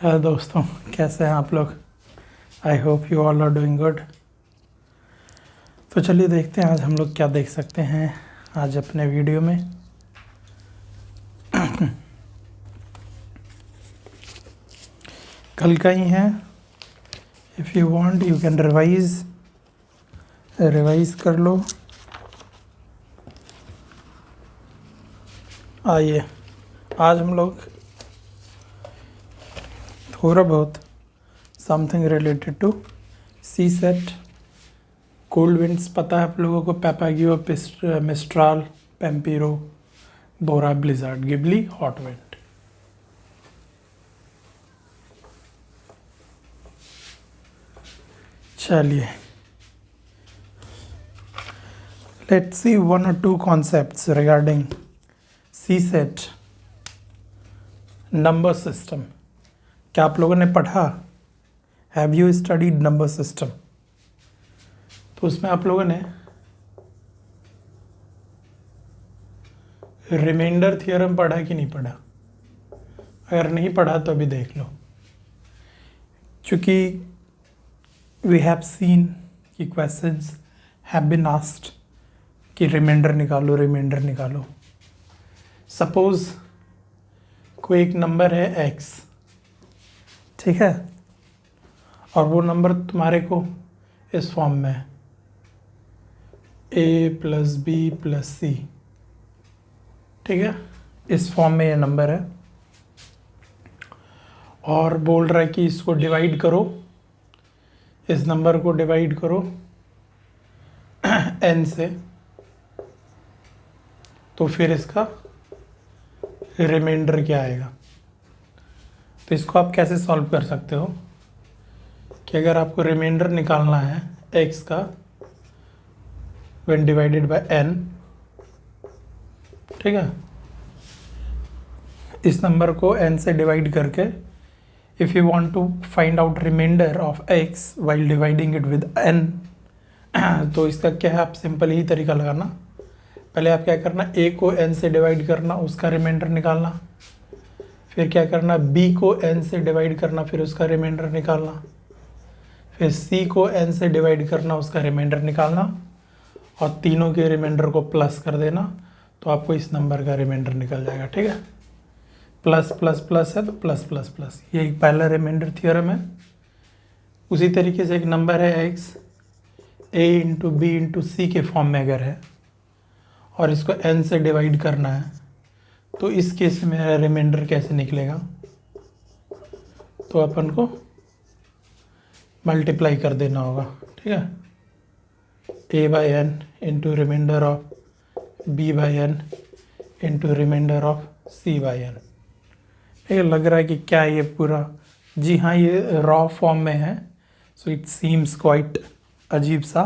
Hello दोस्तों, कैसे हैं आप लोग। I hope you all are doing good. तो चलिए देखते हैं आज हम लोग क्या देख सकते हैं आज अपने वीडियो में। कल का ही है। If you want you can revise कर लो। आइए आज हम लोग थोड़ा बहुत something related to CSAT, cold winds पता है आप लोगों को, papagayo, mistral, pampero, bora, blizzard, ghibli, hot wind. चलिए लेट्स सी वन और two concepts regarding CSAT number system. क्या आप लोगों ने पढ़ा? Have you studied number system? तो उसमें आप लोगों ने रिमाइंडर थियरम पढ़ा कि नहीं पढ़ा? अगर नहीं पढ़ा तो अभी देख लो, क्योंकि वी हैव सीन कि क्वेश्चंस हैव बीन आस्क्ड कि रिमाइंडर निकालो। सपोज कोई एक नंबर है x, ठीक है, और वो नंबर तुम्हारे को इस फॉर्म में है a प्लस बी प्लस सी, ठीक है, इस फॉर्म में ये नंबर है और बोल रहा है कि इसको डिवाइड करो, इस नंबर को डिवाइड करो n से, तो फिर इसका रिमाइंडर क्या आएगा। तो इसको आप कैसे सॉल्व कर सकते हो कि अगर आपको रिमाइंडर निकालना है x का when divided by n, ठीक है, इस नंबर को n से डिवाइड करके if you want to find out remainder of x while dividing it with n, तो इसका क्या है, आप सिंपल ही तरीका लगाना। पहले आप क्या करना, a को n से डिवाइड करना, उसका रिमाइंडर निकालना, फिर क्या करना, b को n से डिवाइड करना, फिर उसका रिमाइंडर निकालना, फिर c को n से डिवाइड करना, उसका रिमाइंडर निकालना, और तीनों के रिमाइंडर को प्लस कर देना, तो आपको इस नंबर का रिमाइंडर निकल जाएगा। ठीक है, प्लस प्लस प्लस है तो प्लस प्लस प्लस, ये एक पहला रिमाइंडर थ्योरम है। उसी तरीके से एक नंबर है x, a into B into C के फॉर्म में अगर है और इसको n से डिवाइड करना है, तो इस केस में मेरा रिमाइंडर कैसे निकलेगा, तो अपन को मल्टीप्लाई कर देना होगा। ठीक है, a by n into remainder of b by n into remainder of c by n. ठीक है, लग रहा है कि क्या ये पूरा, जी हाँ, ये रॉ फॉर्म में है, सो इट सीम्स क्वाइट अजीब सा।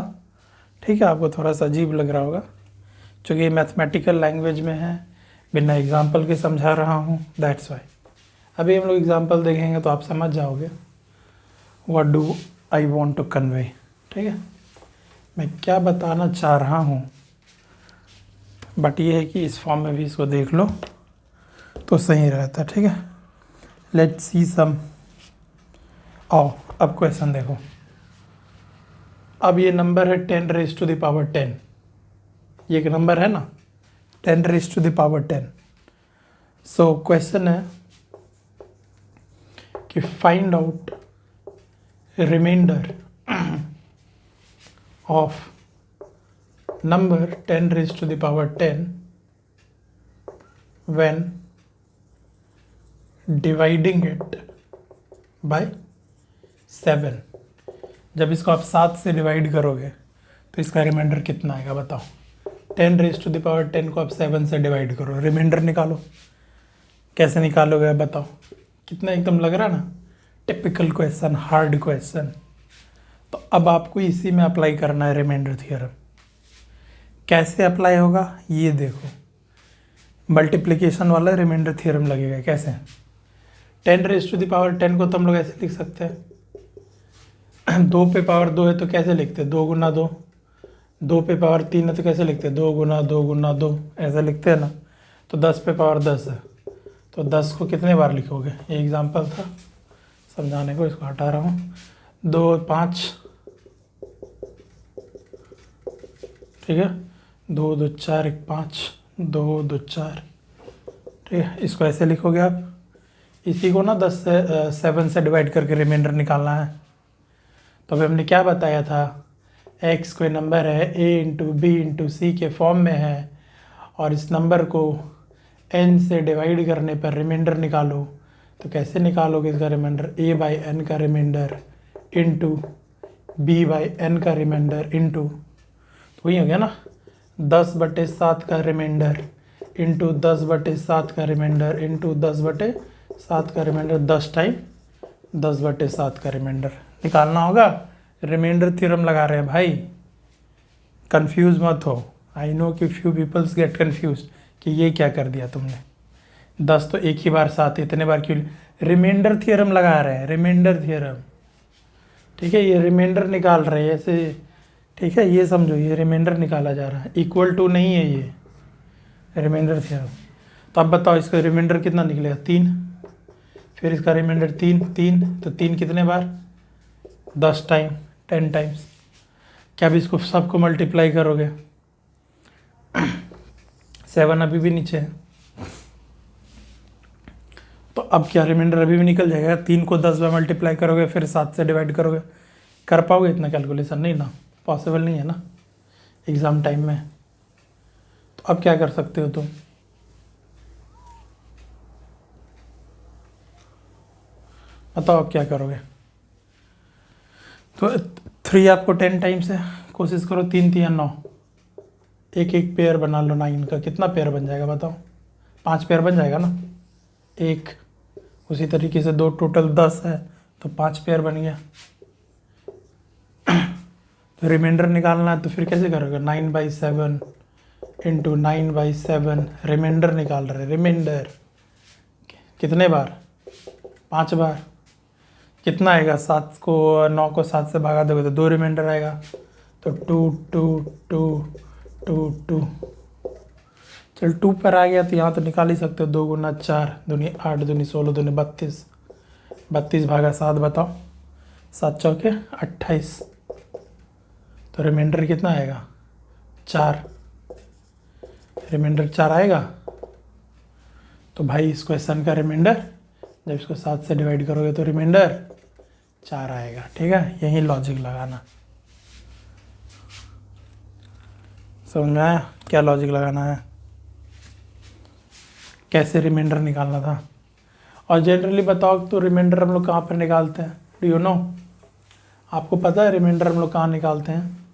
ठीक है, आपको थोड़ा सा अजीब लग रहा होगा क्योंकि ये मैथमेटिकल लैंग्वेज में है, बिना एग्जाम्पल के समझा रहा हूँ, दैट्स वाई। अभी हम लोग एग्जाम्पल देखेंगे तो आप समझ जाओगे what do I want to convey. ठीक है, मैं क्या बताना चाह रहा हूँ, बट ये है कि इस फॉर्म में भी इसको देख लो तो सही रहता है। ठीक है, लेट्स सी सम। आओ अब क्वेश्चन देखो। अब ये नंबर है 10 रेज टू द पावर 10, ये एक नंबर है ना 10 raise to the power 10। So question है कि find out remainder of number 10 raise to the power 10 when dividing it by 7। जब इसको आप 7 से डिवाइड करोगे तो इसका रिमाइंडर कितना आएगा बताओ। 10 रेज टू द पावर 10 को आप 7 से डिवाइड करो, रिमाइंडर निकालो। कैसे निकालोगे बताओ, कितना एकदम लग रहा ना टिपिकल क्वेश्चन, हार्ड क्वेश्चन। तो अब आपको इसी में अप्लाई करना है रिमाइंडर थ्योरम। कैसे अप्लाई होगा ये देखो, मल्टीप्लिकेशन वाला रिमाइंडर थ्योरम लगेगा। कैसे, 10 रेज टू द पावर 10 को तो हम लोग ऐसे लिख सकते हैं, 2 पे पावर 2 है तो कैसे लिखते हैं, 2 गुना 2। 2 पे पावर 3 है तो कैसे लिखते हैं, 2 गुना 2 गुना 2, ऐसा लिखते हैं ना। तो 10 पे पावर 10 है तो 10 को कितने बार लिखोगे, ये एग्जाम्पल था। समझाने को इसको हटा रहा हूँ। 2 5, ठीक है, 2 2 4 1 5, 2 2 4, ठीक है। इसको ऐसे लिखोगे आप। इसी को ना 10 से 7 से डिवाइड करके रिमाइंडर निकालना है। तो अभी हमने क्या बताया था, एक्स कोई नंबर है a into B into C के फॉर्म में है और इस नंबर को n से डिवाइड करने पर रिमाइंडर निकालो। तो कैसे निकालोगे इसका रिमाइंडर, a बाई एन का remainder into b by n का रिमाइंडर इंटू, तो वही हो गया ना, 10/7 का रिमाइंडर इंटू 10/7 का रिमाइंडर इंटू 10/7 का रिमाइंडर, 10 टाइम 10/7 का रिमाइंडर निकालना होगा। रिमाइंडर थ्योरम लगा रहे हैं भाई, कंफ्यूज मत हो। आई नो कि फ्यू पीपल्स गेट कंफ्यूज कि ये क्या कर दिया तुमने, 10 तो एक ही बार साथ, इतने बार क्यों। रिमाइंडर थ्योरम लगा रहे हैं, रिमाइंडर थ्योरम, ठीक है। ये रिमाइंडर निकाल रहे हैं ऐसे, ठीक है, ये समझो, ये रिमाइंडर निकाला जा रहा है, इक्वल टू नहीं है ये रिमाइंडर थ्योरम। तो अब बताओ इसका रिमाइंडर कितना निकलेगा, 3, फिर इसका रिमाइंडर 3 3, तो 3 कितने बार, 10 टाइम 10 टाइम्स। क्या भी इसको सबको मल्टीप्लाई करोगे, 7 अभी भी नीचे है, तो अब क्या रिमाइंडर अभी भी निकल जाएगा। 3 को 10 बार मल्टीप्लाई करोगे फिर 7 से डिवाइड करोगे, कर पाओगे इतना कैलकुलेशन, नहीं ना, पॉसिबल नहीं है ना एग्ज़ाम टाइम में। तो अब क्या कर सकते हो तुम, बताओ अब क्या करोगे। तो 3 आपको 10 टाइम्स है, कोशिश करो 3 3 9, एक एक पेयर बना लो 9 का, कितना पेयर बन जाएगा बताओ, 5 पेयर बन जाएगा ना, एक, उसी तरीके से 2, टोटल 10 है तो 5 पेयर बन गया। तो रिमाइंडर निकालना है तो फिर कैसे करोगे, 9/7 इंटू 9/7, रिमाइंडर निकाल रहे, रिमाइंडर कितने बार, 5 बार, कितना आएगा, 7 को 9 को 7 से भागा दोगे तो 2 रिमाइंडर आएगा, तो 2 2 2 2 2, चल 2 पर आ गया तो यहाँ तो निकाल ही सकते हो, 2 गुना 4 दूनी 8 दूनी 16 दूनी 32, 32 भागा 7 बताओ, 7 चौके 28, तो रिमाइंडर कितना आएगा, 4, रिमाइंडर 4 आएगा। तो भाई इस क्वेश्चन का रिमाइंडर जब इसको 7 से डिवाइड करोगे तो रिमाइंडर 4 आएगा, ठीक है। यही लॉजिक लगाना, समझ में आया क्या लॉजिक लगाना है, कैसे रिमाइंडर निकालना था। और जनरली बताओ तो रिमाइंडर हम लोग कहाँ पर निकालते हैं, डू यू नो, आपको पता है रिमाइंडर हम लोग कहाँ निकालते हैं।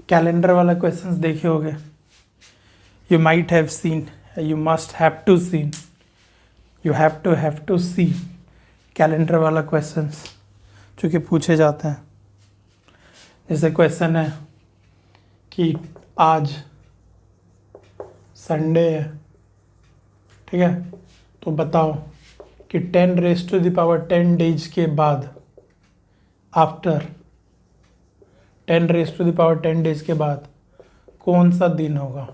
कैलेंडर वाला क्वेश्चंस देखे होगे, you might have seen, you must have to seen, you have to see calendar वाला क्वेश्चंस जो कि पूछे जाते हैं। जैसे क्वेश्चन है कि आज संडे है, ठीक है, तो बताओ कि 10⁻10 डेज के बाद, आफ्टर 10⁻10 डेज के बाद कौन सा दिन होगा,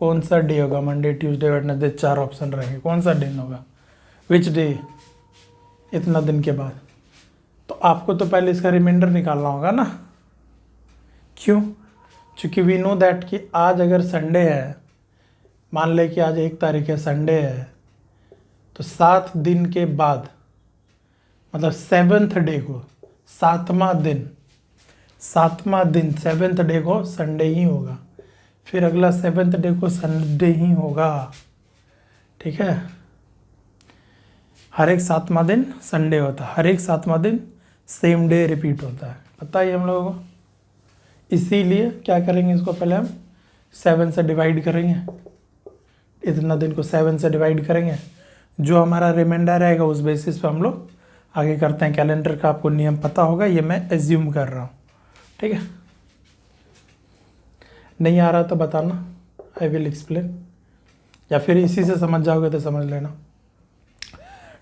कौन सा डे होगा, मंडे ट्यूसडे वेडनेसडे, 4 ऑप्शन रहेंगे, कौन सा दिन होगा, विच डे, इतना दिन के बाद। तो आपको तो पहले इसका रिमाइंडर निकालना होगा ना, क्यों, क्योंकि वी नो दैट कि आज अगर संडे है, मान ले कि आज 1 तारीख है, संडे है, तो 7 दिन के बाद, मतलब 7th डे को, 7वां दिन 7th डे को संडे ही होगा, फिर अगला 7th डे को संडे ही होगा, ठीक है। हर एक 7वां दिन संडे होता है, हर एक 7वां दिन सेम डे रिपीट होता है, पता है हम लोगों को। इसीलिए क्या करेंगे, इसको पहले हम 7 से डिवाइड करेंगे, इतना दिन को 7 से डिवाइड करेंगे, जो हमारा रिमाइंडर रहेगा उस बेसिस पे हम लोग आगे करते हैं। कैलेंडर का आपको नियम पता होगा, ये मैं एज्यूम कर रहा हूँ, ठीक है। नहीं आ रहा तो बताना, आई विल एक्सप्लेन, या फिर इसी से समझ जाओगे तो समझ लेना।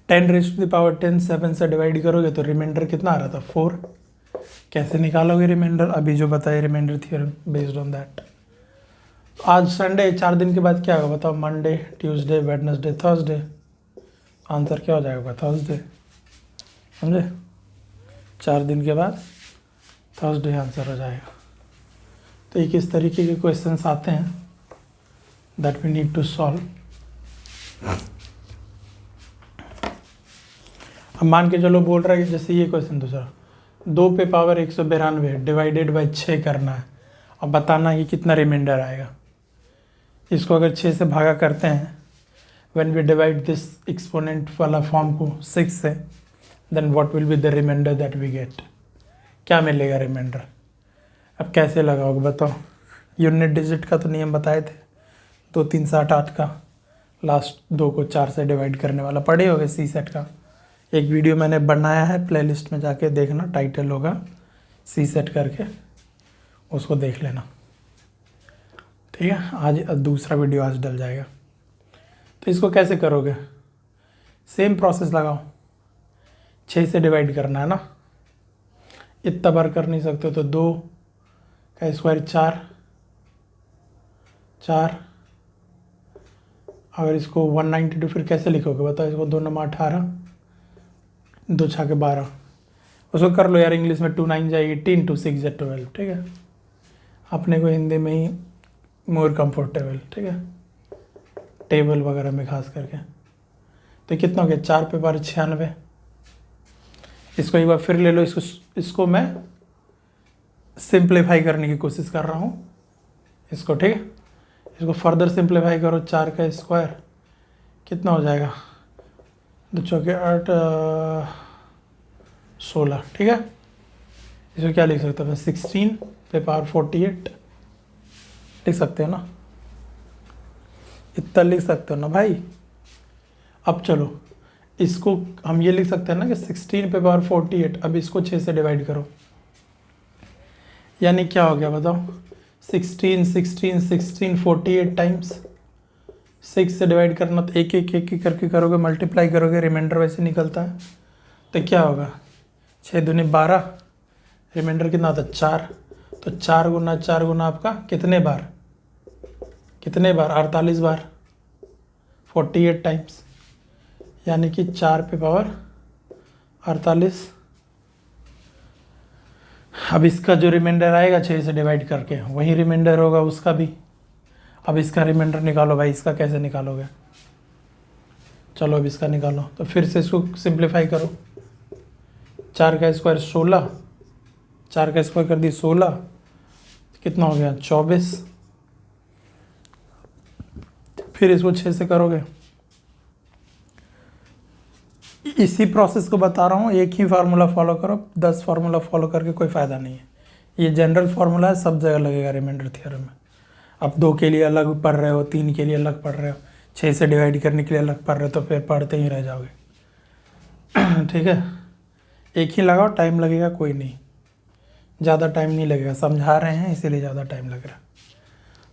10⁻10 7 से डिवाइड करोगे तो रिमाइंडर कितना आ रहा था, 4। कैसे निकालोगे रिमाइंडर, अभी जो बताए remainder theorem based on that. आज संडे, 4 दिन के बाद क्या होगा बताओ, Monday Tuesday Wednesday Thursday, answer क्या हो जाएगा थर्सडे, समझे? 4 दिन के बाद थर्सडे आंसर हो जाएगा। तो एक इस तरीके के क्वेश्चंस आते हैं that we need to solve. अब मान के चलो बोल रहा है कि जैसे ये क्वेश्चन दूसरा, 2 पे पावर 192 डिवाइडेड बाई 6 करना है और बताना है कि कितना रिमाइंडर आएगा। इसको अगर 6 से भागा करते हैं, when we divide this exponent वाला फॉर्म को 6 से, then what will be the remainder that we get, क्या मिलेगा रिमाइंडर। अब कैसे लगाओगे बताओ? यूनिट डिजिट का तो नियम बताए थे, 2 3 7 8 का, लास्ट 2 को 4 से डिवाइड करने वाला पढ़े होगे सी सेट का। एक वीडियो मैंने बनाया है, प्लेलिस्ट में जाके देखना, टाइटल होगा सी सेट करके, उसको देख लेना, ठीक है। आज दूसरा वीडियो आज डल जाएगा। तो इसको कैसे करोगे? सेम प्रोसेस लगाओ, 6 से डिवाइड करना है ना, इतना बार कर नहीं सकते तो 2 का स्क्वायर 4, अगर इसको 192 फिर कैसे लिखोगे बताओ? इसको 2 9 18, 2 6 के 12, उसको कर लो यार इंग्लिश में, 2 9 जाए 18, 2 6 जाए 12, ठीक है। अपने को हिंदी में ही मोर कंफर्टेबल, ठीक है, टेबल वगैरह में खास करके। तो कितना हो गया? 4 पे बार 96। इसको एक बार फिर ले लो, इसको मैं सिंप्लीफाई करने की कोशिश कर रहा हूँ इसको, ठीक है। इसको फर्दर सिंप्लीफाई करो, 4 का स्क्वायर कितना हो जाएगा? 2 चौके 8, 16, ठीक है। इसको क्या लिख सकते हैं? 16 पे पावर 48 लिख सकते हो ना, इतना लिख सकते हो ना भाई। अब चलो इसको हम ये लिख सकते हैं ना कि 16 पे पावर 48, अब इसको 6 से डिवाइड करो, यानी क्या हो गया बताओ? 16 16 16 48 टाइम्स 6 से डिवाइड करना, तो एक एक करके करोगे, मल्टीप्लाई करोगे, रिमाइंडर वैसे निकलता है। तो क्या होगा? 6 दूनी 12, रिमाइंडर कितना होता है? 4। तो 4 गुना 4 गुना आपका कितने बार? 48 बार, 48 टाइम्स, यानी कि 4 पे पावर 48। अब इसका जो रिमाइंडर आएगा 6 से डिवाइड करके, वही रिमाइंडर होगा उसका भी। अब इसका रिमाइंडर निकालो भाई, इसका कैसे निकालोगे? चलो अब इसका निकालो, तो फिर से इसको सिंप्लीफाई करो। 4 का स्क्वायर 16, 4 का स्क्वायर कर दी 16, कितना हो गया? 24। फिर इसको 6 से करोगे। इसी प्रोसेस को बता रहा हूँ, एक ही फार्मूला फॉलो करो, 10 फार्मूला फॉलो करके कोई फ़ायदा नहीं है। ये जनरल फार्मूला है, सब जगह लगेगा रिमाइंडर थ्योरम में। अब 2 के लिए अलग पढ़ रहे हो, 3 के लिए अलग पढ़ रहे हो, 6 से डिवाइड करने के लिए अलग पढ़ रहे हो, तो फिर पढ़ते ही रह जाओगे। ठीक है, एक ही लगाओ, टाइम लगेगा कोई नहीं, ज़्यादा टाइम नहीं लगेगा, समझा रहे हैं इसीलिए ज़्यादा टाइम लग रहा है।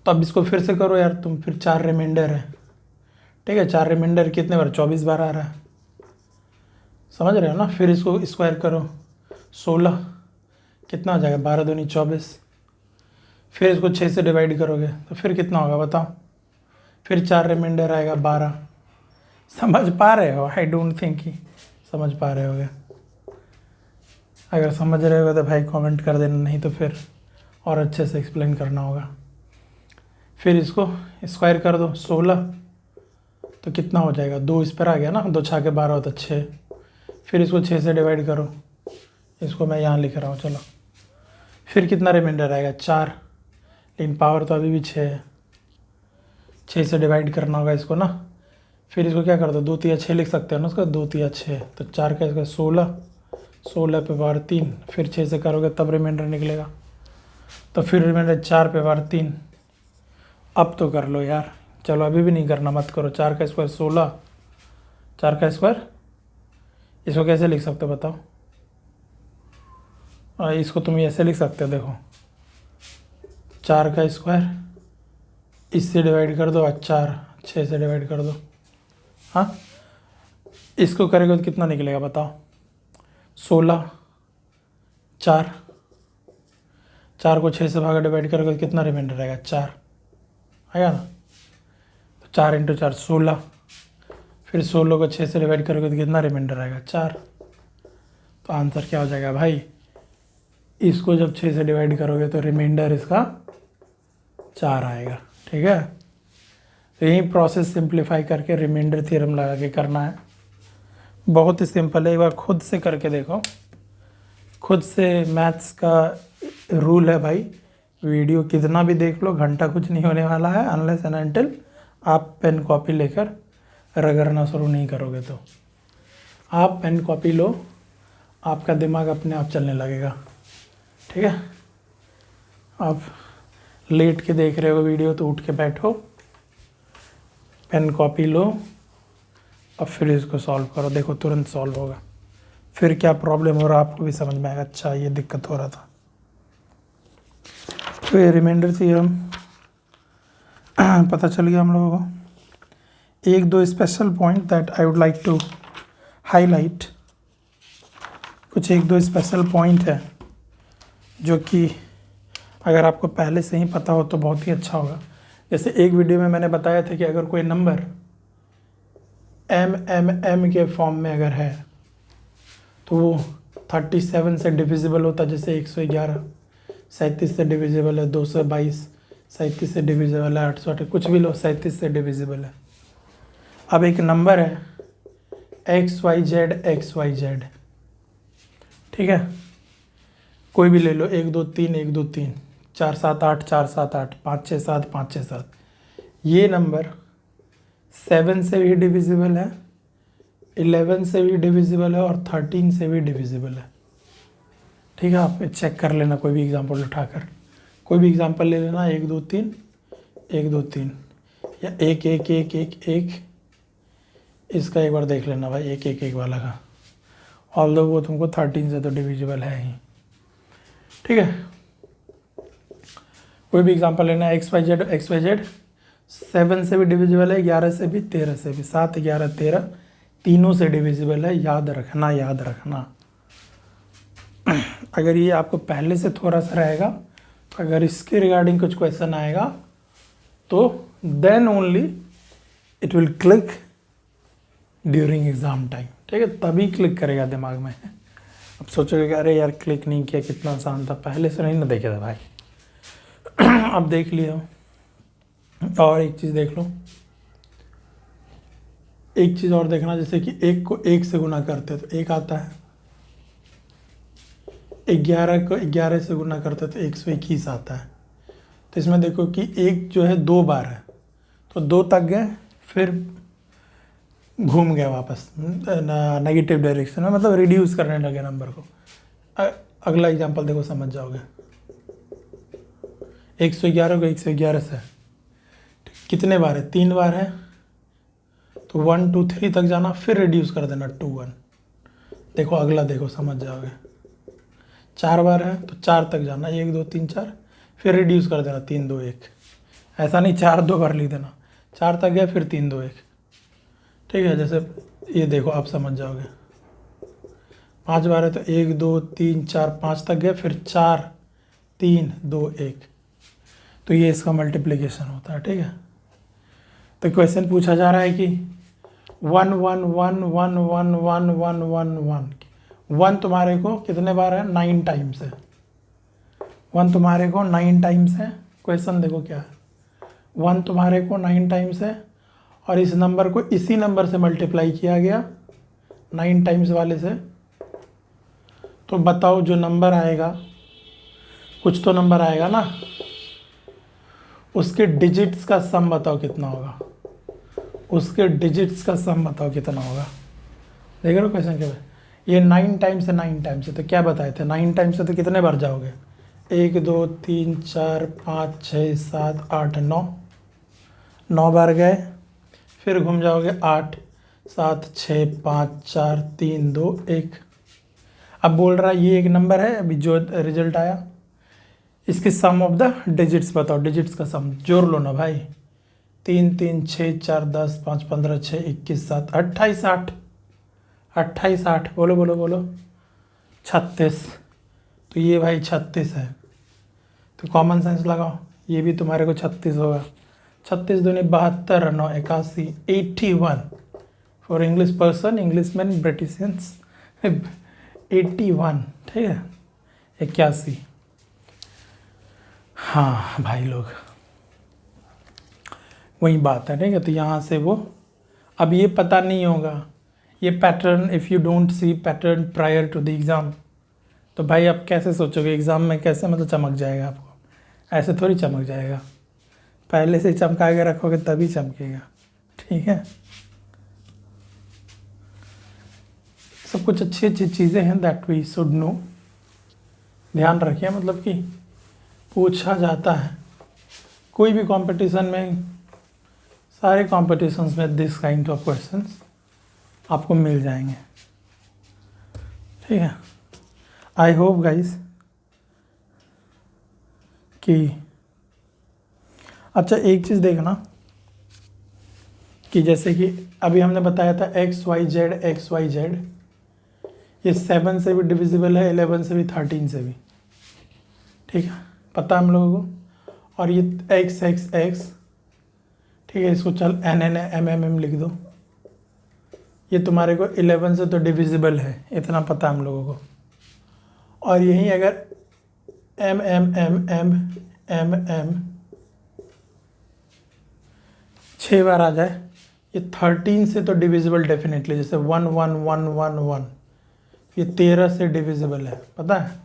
तो अब इसको फिर से करो यार तुम, फिर 4 रिमाइंडर है, ठीक है। 4 रिमाइंडर कितने बार? 24 बार आ रहा है, समझ रहे हो ना। फिर इसको स्क्वायर करो, 16, कितना हो जाएगा? 12 दूनी 24। फिर इसको 6 से डिवाइड करोगे तो फिर कितना होगा बताओ? फिर 4 रिमाइंडर आएगा 12। समझ पा रहे हो? आई डोंट थिंक कि समझ पा रहे होगे। अगर समझ रहे हो तो भाई कमेंट कर देना, नहीं तो फिर और अच्छे से एक्सप्लेन करना होगा। फिर इसको स्क्वायर कर दो, 16, तो कितना हो जाएगा? 2 इस पर आ गया ना, 2 6 के 12 होता 6। फिर इसको 6 से डिवाइड करो, इसको मैं यहाँ लिख रहा हूँ, चलो। फिर कितना रिमाइंडर आएगा? 4, लेकिन पावर तो अभी भी 6 है, 6 से डिवाइड करना होगा इसको ना। फिर इसको क्या कर दो? 2 3 6 लिख सकते हो ना उसका, 2 3 6, तो 4 का इसका 16, 16 पे पावर 3, फिर 6 से करोगे तब रिमाइंडर निकलेगा। तो फिर रिमाइंडर 4 पे पावर 3। अब तो कर लो यार, चलो अभी भी नहीं करना, मत करो। 4 का स्क्वायर 16, 4 का स्क्वायर, इसको कैसे लिख सकते हो बताओ? इसको तुम ऐसे लिख सकते हो, देखो 4 का स्क्वायर, इससे डिवाइड कर दो, 4 6 से डिवाइड कर दो, हाँ। इसको करेंगे तो कितना निकलेगा बताओ? 16, 4 को 6 से भागा डिवाइड करोगे तो कितना रिमाइंडर रहेगा? 4 आएगा ना। तो 4 × 4 16, फिर 16 को 6 से डिवाइड करोगे तो कितना रिमाइंडर आएगा? 4। तो आंसर क्या हो जाएगा भाई? इसको जब 6 से डिवाइड करोगे तो रिमाइंडर इसका 4 आएगा। ठीक है, तो यही प्रोसेस सिंप्लीफाई करके रिमाइंडर थ्योरम लगा के करना है। बहुत ही सिंपल है, एक बार खुद से करके देखो। खुद से मैथ्स का रूल है भाई, वीडियो कितना भी देख लो घंटा कुछ नहीं होने वाला है, अनलेस एंड अनटिल आप पेन कॉपी लेकर रगड़ना शुरू नहीं करोगे। तो आप पेन कॉपी लो, आपका दिमाग अपने आप चलने लगेगा। ठीक है, आप लेट के देख रहे हो वीडियो तो उठ के बैठो, पेन कॉपी लो और फिर इसको सॉल्व करो, देखो तुरंत सॉल्व होगा। फिर क्या प्रॉब्लम हो रहा है आपको भी समझ में आएगा, अच्छा ये दिक्कत हो रहा था। तो ये रिमाइंडर थ्योरम पता चल गया हम लोगों को। एक दो special point that I would like to highlight, कुछ एक दो स्पेशल पॉइंट है जो कि अगर आपको पहले से ही पता हो तो बहुत ही अच्छा होगा। जैसे एक वीडियो में मैंने बताया था कि अगर कोई नंबर m के फॉर्म में अगर है तो वो 37 से डिविजिबल होता है। जैसे 111 37 से डिविजिबल है, 222 37 से डिविजिबल है, 808 कुछ भी लो 37 से डिविजिबल है। अब एक नंबर है XYZ, ठीक है, कोई भी ले लो, 1 2 3 1 2 3 4 7 8 4 7 8 5 6 7 5 6 7, ये नंबर 7 से भी डिविजिबल है, 11 से भी डिविजिबल है और 13 से भी डिविजिबल है। ठीक है, आप चेक कर लेना, कोई भी एग्जांपल उठाकर कोई भी एग्जांपल ले लेना, 1 2 3 1 2 3 या 1 1 1 1 1, इसका एक बार देख लेना भाई 1 1 1 वाला का, ऑल्दो वो तुमको 13 से तो डिविजिबल है ही। ठीक है, कोई भी एग्जांपल लेना, XYZ 7 से भी डिविजिबल है, 11 से भी, 13 से भी, 7 11 13 तीनों से डिविजिबल है। याद रखना, याद रखना। अगर ये आपको पहले से थोड़ा सा रहेगा, अगर इसके रिगार्डिंग कुछ क्वेश्चन आएगा तो then only it will click during exam time. ठीक है, तभी क्लिक करेगा दिमाग में। अब सोचोगे कि अरे यार क्लिक नहीं किया, कितना आसान था, पहले से नहीं ना देखे था भाई। अब देख लिया। और एक चीज़ देख लो, एक चीज़ और देखना, जैसे कि 1 को 1 से गुना करते तो 1 आता है, 11 को 11 से गुना करते तो 121 आता है। तो इसमें देखो कि 1 जो है 2 बार है, तो 2 तक गए, फिर घूम गया वापस नेगेटिव डायरेक्शन में, मतलब रिड्यूस करने लगे नंबर को। अगला एग्जांपल देखो, समझ जाओगे। 111 को 111 से कितने बार है? 3 बार है, तो 1 2 3 तक जाना, फिर रिड्यूस कर देना 2 1। देखो अगला देखो, समझ जाओगे। 4 बार है तो 4 तक जाना, 1 2 3 4, फिर रिड्यूस कर देना 3 2 1। ऐसा नहीं 4 2 बार लिख देना, 4 तक गया फिर 3 2 1। ठीक है, जैसे ये देखो आप समझ जाओगे। 5 बार है तो 1 2 3 4 5 तक गया, फिर 4 3 2 1। तो ये इसका मल्टीप्लिकेशन होता है। ठीक है, तो क्वेश्चन पूछा जा रहा है कि 1 1 1 1 1 1 1 1 1 1 तुम्हारे को कितने बार है? 9 टाइम्स है। 1 तुम्हारे को 9 टाइम्स है। क्वेश्चन देखो क्या है, 1 तुम्हारे को 9 टाइम्स है और इस नंबर को इसी नंबर से मल्टीप्लाई किया गया 9 टाइम्स वाले से। तो बताओ जो नंबर आएगा, कुछ तो नंबर आएगा ना, उसके डिजिट्स का सम बताओ कितना होगा। उसके डिजिट्स का सम बताओ कितना होगा। देख रहे हो क्वेश्चन क्या है? ये 9 टाइम्स है, 9 टाइम्स है, तो क्या बताए थे? 9 टाइम्स है तो कितने बार जाओगे? 1 2 3 4 5 6 7 8 9, 9 बार गए, फिर घूम जाओगे 8 7 6 5 4 3 2 1। अब बोल रहा है ये एक नंबर है, अभी जो रिजल्ट आया, इसके सम ऑफ द डिजिट्स बताओ। डिजिट्स का सम जोड़ लो ना भाई, 3 3 6 4 10 5 15 6 21 7 28 8 28 8, बोलो बोलो बोलो, 36। तो ये भाई 36 है, तो कॉमन सेंस लगाओ, ये भी तुम्हारे को 36 होगा। 36 दूनी 72, 9 81, 81 for English person, English man, Britishians 81, ठीक है, 81। हाँ भाई लोग, वही बात है, ठीक है। तो यहाँ से वो, अब ये पता नहीं होगा ये pattern, if you don't see pattern prior to the exam, तो भाई आप कैसे सोचोगे एग्ज़ाम में कैसे मतलब चमक जाएगा आपको? ऐसे थोड़ी चमक जाएगा, पहले से चमका के रखोगे तभी चमकेगा, ठीक है। सब कुछ अच्छी अच्छी चीज़ें हैं दैट वी शुड नो, ध्यान रखिए, मतलब कि पूछा जाता है कोई भी कंपटीशन में, सारे कॉम्पिटिशन्स में दिस काइंड ऑफ क्वेश्चंस आपको मिल जाएंगे, ठीक है। आई होप गाइस कि अच्छा एक चीज़ देखना कि जैसे कि अभी हमने बताया था XYZ, ये 7 से भी डिविजिबल है, 11 से भी, 13 से भी, ठीक है, पता है हम लोगों को। और ये XX, ठीक है, इसको चल NNMMM लिख दो, ये तुम्हारे को 11 से तो डिविजिबल है, इतना पता है हम लोगों को। और यही अगर MM 6 बार आ जाए, ये 13 से तो डिविजिबल डेफिनेटली, जैसे 11111, ये 13 से डिविजिबल है, पता है।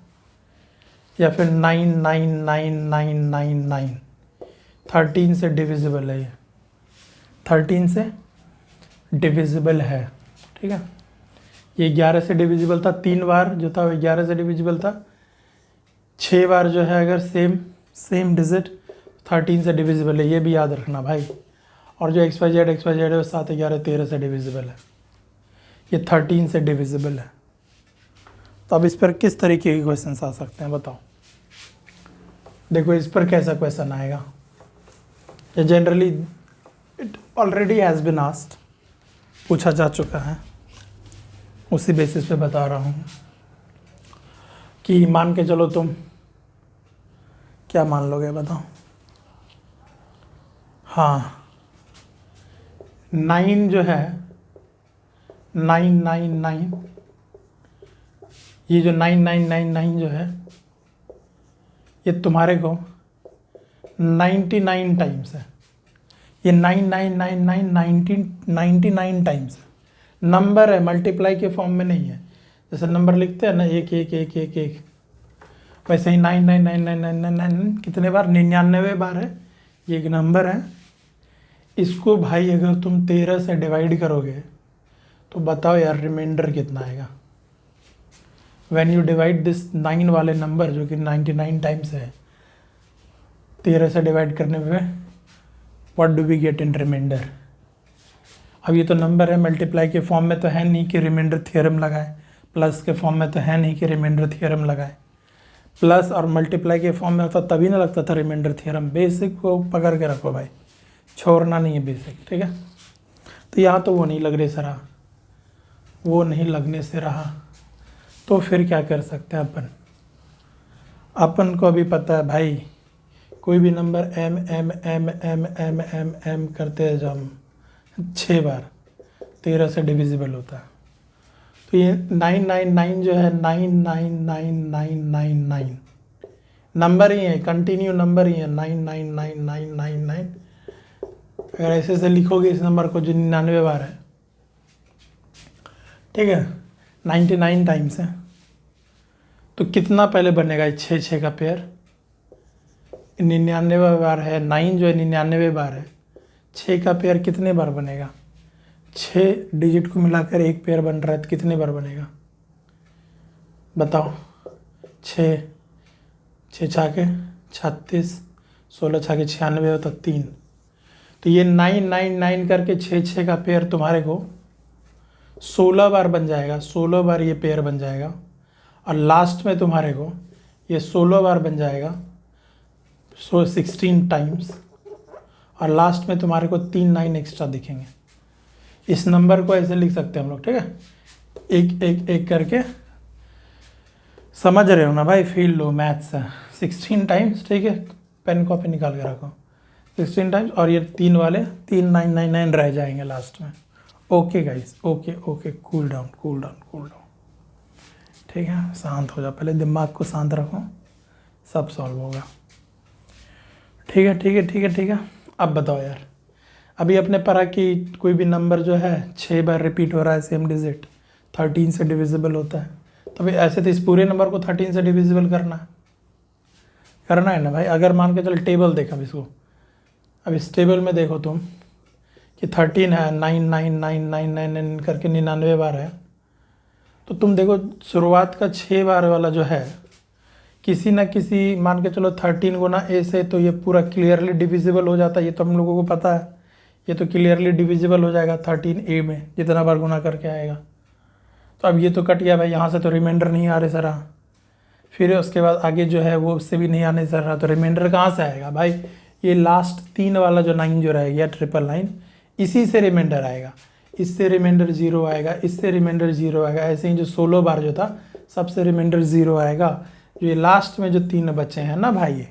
या फिर 999999, 13 से डिविजिबल है, ये 13 से डिविजिबल है, ठीक है। ये 11 से डिविजिबल था, 3 बार जो था वो 11 से डिविजिबल था, 6 बार जो है अगर सेम डिजिट 13 से डिविजिबल है, ये भी याद रखना भाई। और जो XYZ है वो 7, 11, 13 से डिविजिबल है, ये 13 से डिविजिबल है। तो अब इस पर किस तरीके के क्वेश्चन आ सकते हैं बताओ। देखो इस पर कैसा क्वेश्चन आएगा, ये generally it already has been asked, पूछा जा चुका है, उसी बेसिस पे बता रहा हूँ कि मान के चलो तुम क्या मान लोगे बताओ। हाँ 9 जो है 999, ये जो 9999 जो है ये तुम्हारे को 99 टाइम्स है, ये 9999 टाइम्स है, नंबर है, मल्टीप्लाई के फॉर्म में नहीं है। जैसे नंबर लिखते हैं ना 1 1 1 1 1, वैसे ही 999999 कितने बार, 99 बार है, ये एक नंबर है। इसको भाई अगर तुम 13 से डिवाइड करोगे तो बताओ यार रिमाइंडर कितना आएगा। व्हेन यू डिवाइड दिस 9 वाले नंबर जो कि 99 टाइम्स है, 13 से डिवाइड करने पे what do we get in remainder. अब ये तो नंबर है, मल्टीप्लाई के फॉर्म में तो है नहीं कि रिमाइंडर थ्योरम लगाए, प्लस के फॉर्म में तो है नहीं कि रिमाइंडर थ्योरम लगाए। प्लस और मल्टीप्लाई के फॉर्म में होता तभी ना लगता था रिमाइंडर थ्योरम। बेसिक को पकड़ के रखो भाई, छोड़ना नहीं है बेसिक, ठीक है। तो यहाँ तो वो नहीं लगने से रहा, वो नहीं लगने से रहा, तो फिर क्या कर सकते हैं अपन को अभी पता है भाई, कोई भी number M M M M M M M करते हैं जब हम 6 बार 13 से डिविजिबल होता है। तो ये 999 जो है 999999 नंबर ही है, कंटिन्यू नंबर ही है, 999999। अगर ऐसे से लिखोगे इस नंबर को जो 99 बार है, ठीक है, 99 टाइम्स है, तो कितना पहले बनेगा 6 का पेयर, 99 बार है, 9 जो है 99 बार है, 6 का पेयर कितने बार बनेगा, 6 डिजिट को मिलाकर एक पेयर बन रहा है तो कितने बार बनेगा बताओ। 6 छाके 36, 16 छाके 96 होता 3। तो ये 999 करके 6 का पेयर तुम्हारे को 16 बार बन जाएगा, 16 बार ये पेयर बन जाएगा। और लास्ट में तुम्हारे को ये 16 बार बन जाएगा, 16 टाइम्स। और लास्ट में तुम्हारे को 3 9 एक्स्ट्रा दिखेंगे। इस नंबर को ऐसे लिख सकते हैं हम लोग, ठीक है, एक एक एक करके, समझ रहे हो ना भाई, फील लो, मैथ्स है। 16 टाइम्स, ठीक है, पेन कॉपी निकाल के रखो, 16 टाइम्स, और ये 3 वाले 3 999 रह जाएंगे लास्ट में, okay guys, okay okay, cool down cool down cool down. ठीक है, शांत हो जाओ, पहले दिमाग को शांत रखो, सब सॉल्व होगा। ठीक है ठीक है ठीक है ठीक है। अब बताओ यार, अभी अपने पढ़ा कि कोई भी नंबर जो है 6 बार रिपीट हो रहा है सेम डिजिट, 13 से डिविजिबल होता है। तो भाई ऐसे तो इस पूरे नंबर को 13 से डिविजिबल करना है ना भाई। अगर मान के चल टेबल देखा अब इसको, अब इस टेबल में देखो तुम कि 13 है, 9 करके 99 बार है। तो तुम देखो शुरुआत का 6 बार वाला जो है किसी ना किसी, मान के चलो 13 गुना ए से, तो ये पूरा क्लियरली डिविजिबल हो जाता है। ये तो हम लोगों को पता है, ये तो क्लियरली डिविजिबल हो जाएगा 13 ए में, जितना बार गुना करके आएगा। तो अब ये तो कट गया भाई, यहाँ से तो रिमाइंडर नहीं आ रहे सर। फिर उसके बाद आगे जो है वो उससे भी नहीं आने सर रहा, तो रिमाइंडर कहाँ से आएगा भाई? ये लास्ट 3 वाला जो 9 जो रह गया 999, इसी से रिमाइंडर आएगा। इससे रिमाइंडर 0 आएगा, इससे रिमाइंडर 0 आएगा। ऐसे ही जो 16 बार जो था सबसे रिमाइंडर 0 आएगा। जो ये लास्ट में जो 3 बचे हैं ना भाई, ये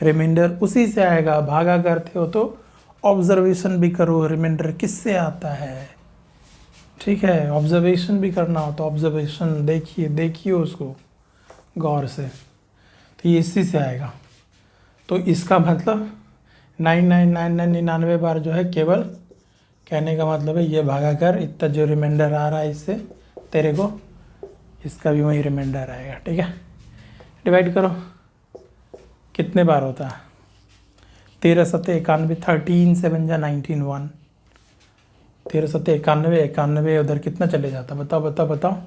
रिमाइंडर उसी से आएगा। भागा करते हो तो ऑब्जर्वेशन भी करो, रिमाइंडर किससे आता है। ठीक है, ऑब्जर्वेशन भी करना हो तो ऑब्जर्वेशन देखिए उसको गौर से, तो ये इसी से आएगा। तो इसका मतलब 9999 बार जो है, केवल कहने का मतलब है ये भागा कर इतना जो रिमाइंडर आ रहा है इससे तेरे को, इसका भी वही रिमाइंडर आएगा। ठीक है, डिवाइड करो, कितने बार होता है? 13 सत्ते 91, 13 7 जा 19 1, 13 सत्ते 91, 91 उधर कितना चले जाता? बताओ बताओ बताओ।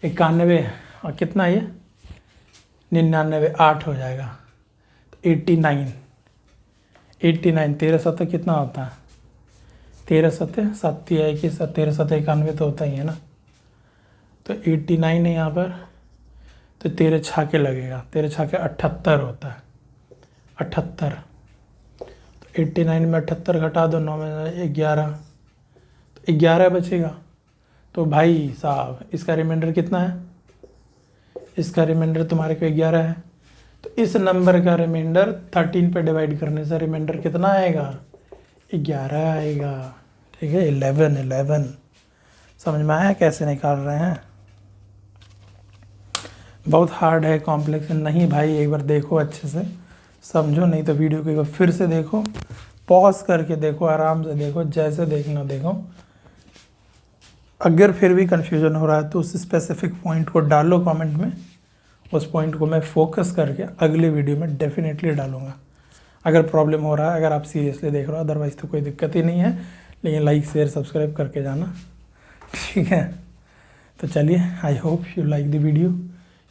91 और कितना ये 99, 8 हो जाएगा, तो 89, 13 सत्ते कितना होता है? 13 सत्ते 7 है कि 13 सत्ते 91 तो होता ही है ना। तो 89 है यहाँ पर, तो 13 छाके लगेगा, 13 छाके 78 होता है, 78। तो 89 में 78 घटा दो, 9 में 11, तो 11 बचेगा। तो भाई साहब इसका रिमाइंडर कितना है? इसका रिमाइंडर तुम्हारे को 11 है। तो इस नंबर का रिमाइंडर 13 पे डिवाइड करने से रिमाइंडर कितना आएगा? 11 आएगा। ठीक है, 11 समझ में आया कैसे निकाल रहे हैं? बहुत हार्ड है, कॉम्प्लेक्स नहीं भाई। एक बार देखो अच्छे से समझो, नहीं तो वीडियो को एक बार फिर से देखो, पॉज करके देखो, आराम से देखो, जैसे देखना देखो। अगर फिर भी कन्फ्यूजन हो रहा है तो उस स्पेसिफिक पॉइंट को डालो कमेंट में, उस पॉइंट को मैं फोकस करके अगले वीडियो में डेफिनेटली डालूंगा। अगर प्रॉब्लम हो रहा है, अगर आप सीरियसली देख रहे हो, अदरवाइज़ तो कोई दिक्कत ही नहीं है। लेकिन लाइक शेयर सब्सक्राइब करके जाना, ठीक है? तो चलिए, आई hope you like the video,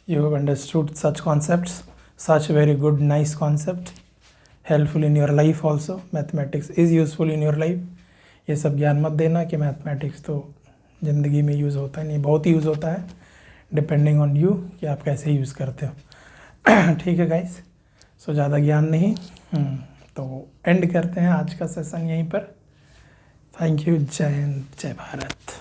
you have understood such concepts, such very good nice concept, helpful in your life also. Mathematics is useful in your life. ये सब ज्ञान मत देना कि मैथमेटिक्स तो ज़िंदगी में यूज़ होता है, नहीं, बहुत यूज़ होता है, डिपेंडिंग ऑन यू कि आप कैसे यूज़ करते हो। ठीक है गाइस, सो ज़्यादा ज्ञान नहीं, तो एंड करते हैं आज का सेशन यहीं पर। थैंक यू, जय हिंद, जय भारत।